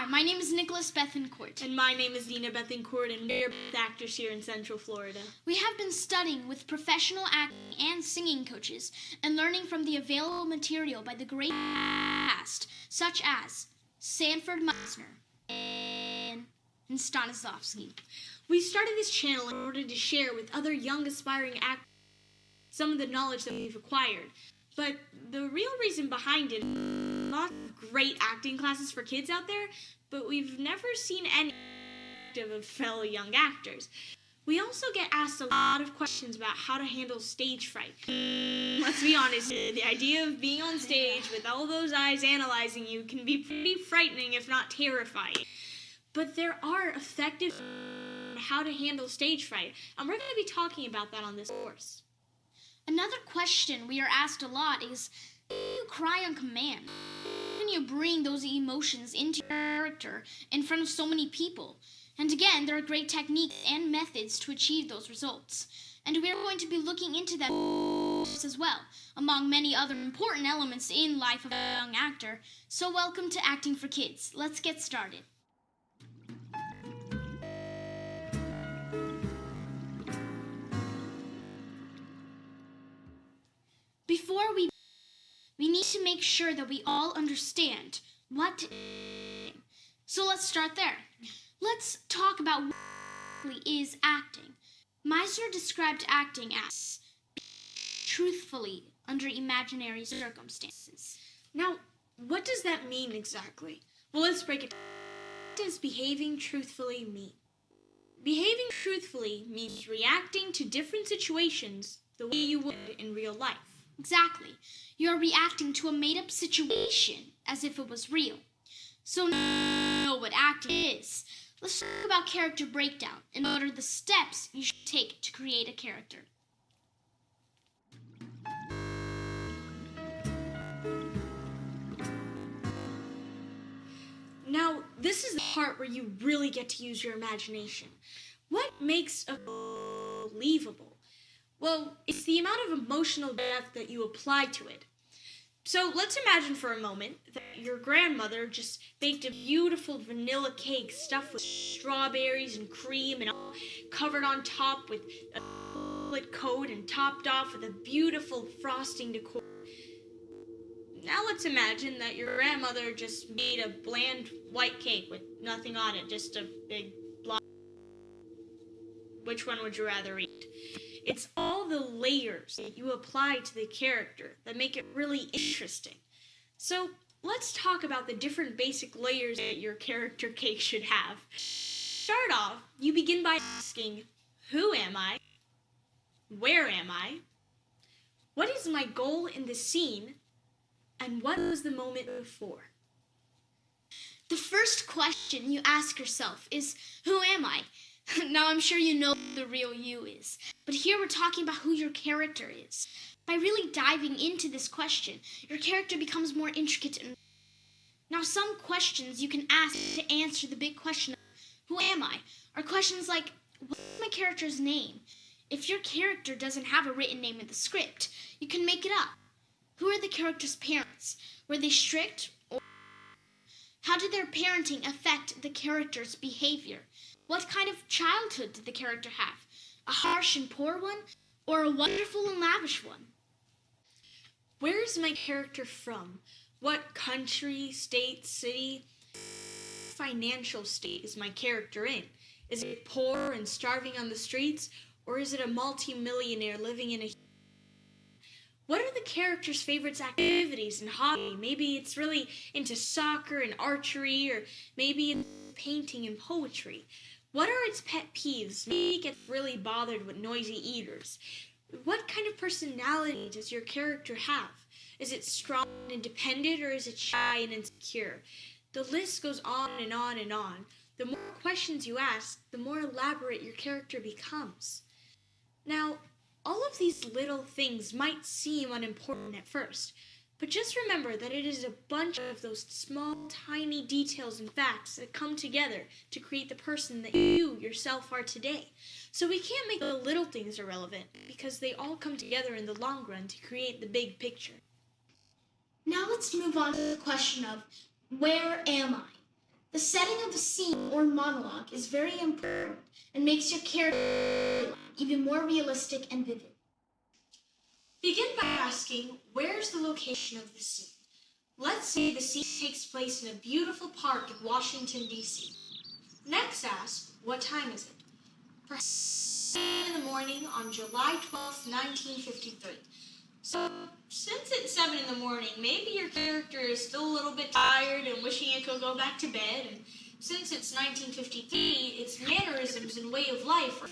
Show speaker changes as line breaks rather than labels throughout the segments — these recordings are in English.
Hi, my name is Nicholas Bethencourt.
And my name is Dina Bethencourt, and we're both actors here in Central Florida.
We have been studying with professional acting and singing coaches and learning from the available material by the great cast, such as Sanford Meisner and Stanislavski.
We started this channel in order to share with other young aspiring actors some of the knowledge that we've acquired. But the real reason behind it, lots of great acting classes for kids out there, but we've never seen any of fellow young actors. We also get asked a lot of questions about how to handle stage fright. Let's be honest, the idea of being on stage with all those eyes analyzing you can be pretty frightening, if not terrifying. But there are effective on how to handle stage fright, and we're going to be talking about that on this course.
Another question we are asked a lot is, how do you cry on command? How can you bring those emotions into your character in front of so many people? And again, there are great techniques and methods to achieve those results. And we are going to be looking into that as well, among many other important elements in life of a young actor. So welcome to Acting for Kids. Let's get started. Before we need to make sure that we all understand what so let's start there. Let's talk about what is acting. Meisner described acting as truthfully under imaginary circumstances.
Now, what does that mean exactly? Well, let's break it down. What does behaving truthfully mean? Behaving truthfully means reacting to different situations the way you would in real life.
Exactly. You're reacting to a made-up situation as if it was real. So now you know what acting is. Let's talk about character breakdown and what are the steps you should take to create a character.
Now, this is the part where you really get to use your imagination. What makes a believable? Well, it's the amount of emotional depth that you apply to it. So let's imagine for a moment that your grandmother just baked a beautiful vanilla cake stuffed with strawberries and cream and all covered on top with a chocolate coat and topped off with a beautiful frosting decor. Now let's imagine that your grandmother just made a bland white cake with nothing on it, just a big blob. Which one would you rather eat? It's all the layers that you apply to the character that make it really interesting. So let's talk about the different basic layers that your character cake should have. Start off, you begin by asking, who am I? Where am I? What is my goal in the scene? And what was the moment before?
The first question you ask yourself is, who am I? Now, I'm sure you know who the real you is, but here we're talking about who your character is. By really diving into this question, your character becomes more intricate. Now, some questions you can ask to answer the big question of who am I are questions like, what is my character's name? If your character doesn't have a written name in the script, you can make it up. Who are the character's parents? Were they strict? Or how did their parenting affect the character's behavior? What kind of childhood did the character have? A harsh and poor one, or a wonderful and lavish one?
Where is my character from? What country, state, city, financial state is my character in? Is it poor and starving on the streets, or is it a multi-millionaire living in a... What are the character's favorite activities and hobby? Maybe it's really into soccer and archery, or maybe it's painting and poetry. What are its pet peeves? Maybe it gets really bothered with noisy eaters. What kind of personality does your character have? Is it strong and independent, or is it shy and insecure? The list goes on and on and on. The more questions you ask, the more elaborate your character becomes. Now, all of these little things might seem unimportant at first, but just remember that it is a bunch of those small, tiny details and facts that come together to create the person that you yourself are today. So we can't make the little things irrelevant, because they all come together in the long run to create the big picture.
Now let's move on to the question of, where am I? The setting of the scene or monologue is very important and makes your character even more realistic and vivid.
Begin by asking, where's the location of the scene? Let's say the scene takes place in a beautiful park in Washington, D.C. Next ask, what time is it? Perhaps in the morning on July 12th, 1953. So, since it's 7 in the morning, maybe your character is still a little bit tired and wishing it could go back to bed. And since it's 1953, its mannerisms and way of life are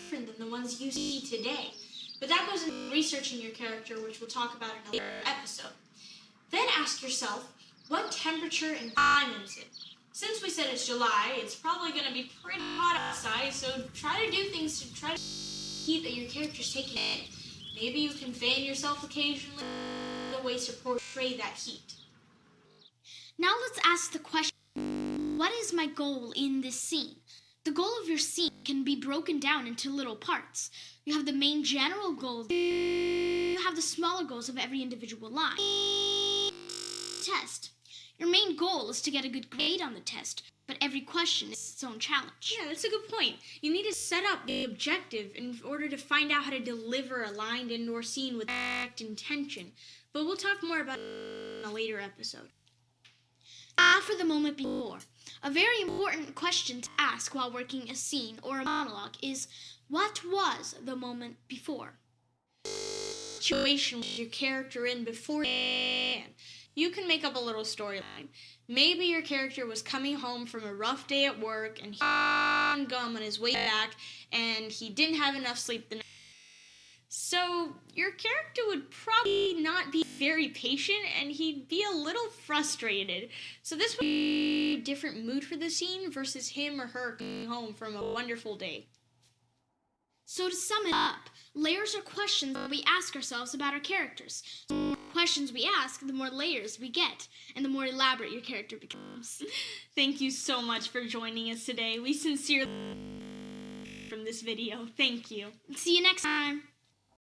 different than the ones you see today. But that goes into researching your character, which we'll talk about in a later episode. Then ask yourself, what temperature and time is it? Since we said it's July, it's probably going to be pretty hot outside, so try to do things to try to heat that your character's taking in. Maybe you can fan yourself occasionally, the ways to portray that heat.
Now let's ask the question, what is my goal in this scene? The goal of your scene can be broken down into little parts. You have the main general goals. You have the smaller goals of every individual line. Test. Your main goal is to get a good grade on the test, but every question is its own challenge.
Yeah, that's a good point. You need to set up the objective in order to find out how to deliver a line and/or scene with correct intention. But we'll talk more about it in a later episode.
For the moment before. A very important question to ask while working a scene or a monologue is, what was the moment before?
Situation with your character in beforehand. You can make up a little storyline. Maybe your character was coming home from a rough day at work and he had gum on his way back and he didn't have enough sleep the night. So your character would probably not be very patient and he'd be a little frustrated. So this would be a different mood for the scene versus him or her coming home from a wonderful day.
So to sum it up, layers are questions that we ask ourselves about our characters. The more questions we ask, the more layers we get, and the more elaborate your character becomes.
Thank you so much for joining us today. We sincerely from this video. Thank you.
See you next time.